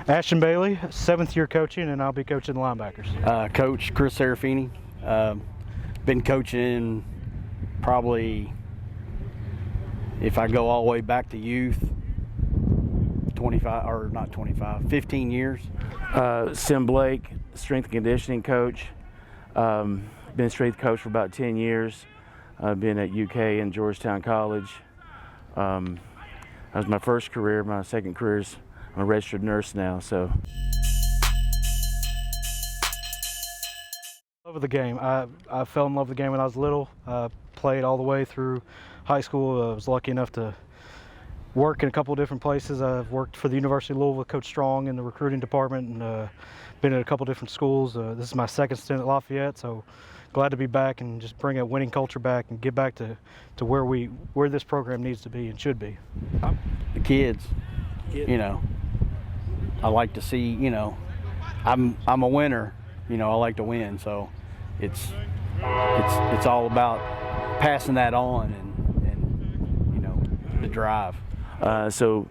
Ashton Bailey, 7th year coaching, and I'll be coaching the linebackers. Coach Chris Serafini. Been coaching probably, if I go all the way back to youth, 15 years. Sim Blake, strength and conditioning coach. Been strength coach for about 10 years. I've been at UK and Georgetown College. That was my first career. My second career is I'm a registered nurse now. So. Love the game. I fell in love with the game when I was little. Played all the way through high school. I was lucky enough to work in a couple of different places. I've worked for the University of Louisville with Coach Strong in the recruiting department, and been at a couple of different schools. This is my second stint at Lafayette, so glad to be back and just bring a winning culture back and get back to where this program needs to be and should be. The kids, you know, I like to see, you know, I'm a winner, you know, I like to win, so it's all about passing that on and you know, the drive. So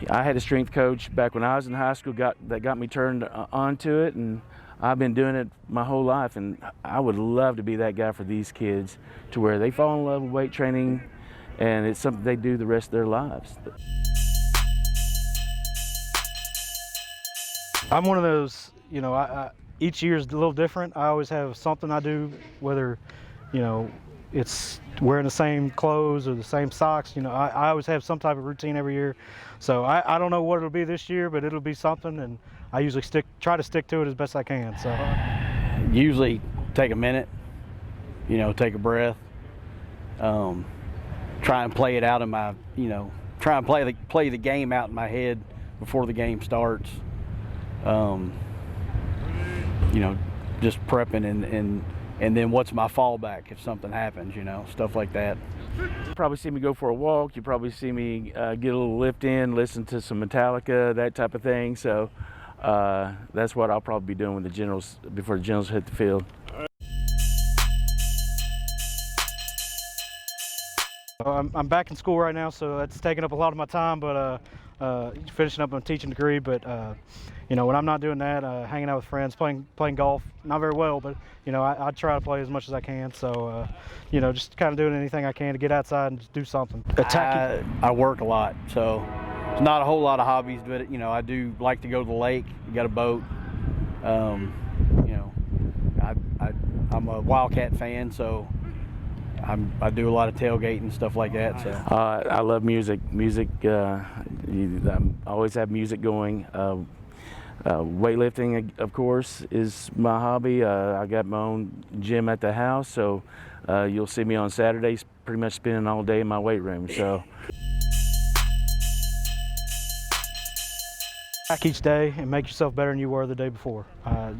I had a strength coach back when I was in high school that got me turned onto it, and I've been doing it my whole life, and I would love to be that guy for these kids to where they fall in love with weight training and it's something they do the rest of their lives. I'm one of those, you know, each year is a little different. I always have something I do, whether, you know, it's wearing the same clothes or the same socks. You know, I always have some type of routine every year. So I don't know what it'll be this year, but it'll be something, and I usually try to stick to it as best I can. So usually take a minute, you know, take a breath, try and play it out in my, you know, try and play the game out in my head before the game starts. You know, just prepping and then what's my fallback if something happens, you know, stuff like that. You probably see me go for a walk. You probably see me get a little lift in, listen to some Metallica, that type of thing. So that's what I'll probably be doing with the Generals before the Generals hit the field. I'm back in school right now, so that's taking up a lot of my time, but finishing up my teaching degree. But you know, when I'm not doing that, hanging out with friends, playing golf, not very well, but you know, I try to play as much as I can. So you know, just kind of doing anything I can to get outside and just do something. I work a lot, so there's not a whole lot of hobbies, but you know, I do like to go to the lake. You got a boat. You know, I'm a Wildcat fan, so I do a lot of tailgating and stuff like that. So I love music. I always have music going. Weightlifting, of course, is my hobby. I got my own gym at the house, so you'll see me on Saturdays pretty much spending all day in my weight room. So back each day and make yourself better than you were the day before.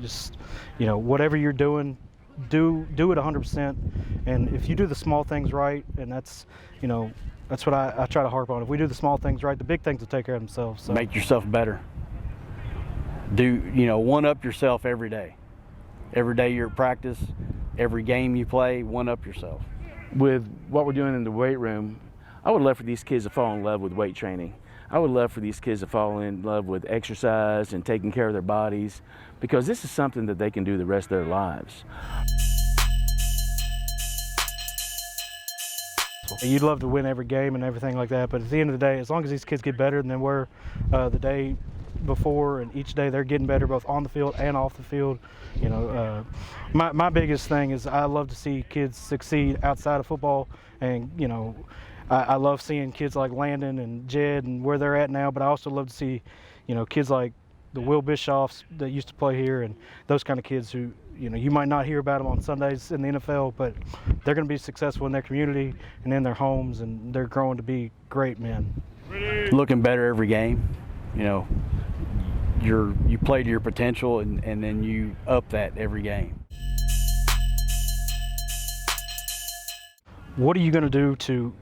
Just, you know, whatever you're doing, do it 100%. And if you do the small things right, and that's, you know, that's what I try to harp on. If we do the small things right, the big things will take care of themselves. So. Make yourself better. You know, one-up yourself every day. Every day you're at practice, every game you play, one-up yourself. With what we're doing in the weight room, I would love for these kids to fall in love with weight training. I would love for these kids to fall in love with exercise and taking care of their bodies, because this is something that they can do the rest of their lives. You'd love to win every game and everything like that, but at the end of the day, as long as these kids get better than they were the day before, and each day they're getting better both on the field and off the field, you know, my biggest thing is I love to see kids succeed outside of football. And you know, I love seeing kids like Landon and Jed and where they're at now, but I also love to see, you know, kids like the Will Bischoffs that used to play here, and those kind of kids who, you know, you might not hear about them on Sundays in the NFL, but they're going to be successful in their community and in their homes, and they're growing to be great men. Looking better every game, you know, you play to your potential, and then you up that every game. What are you going to do to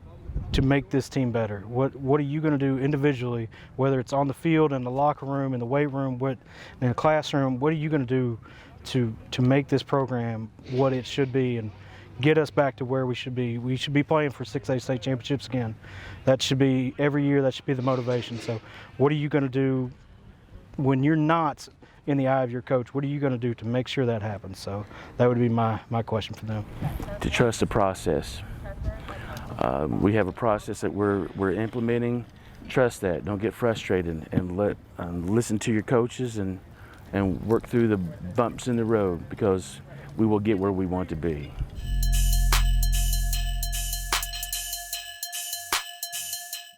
make this team better? What are you going to do individually, whether it's on the field, in the locker room, in the weight room, in the classroom? What are you going to do to make this program what it should be and get us back to where we should be? We should be playing for 6A state championships again. That should be every year. That should be the motivation. So what are you going to do when you're not in the eye of your coach, what are you going to do to make sure that happens? So that would be my question for them. To trust the process. We have a process that we're implementing. Trust that. Don't get frustrated, and listen to your coaches and work through the bumps in the road, because we will get where we want to be.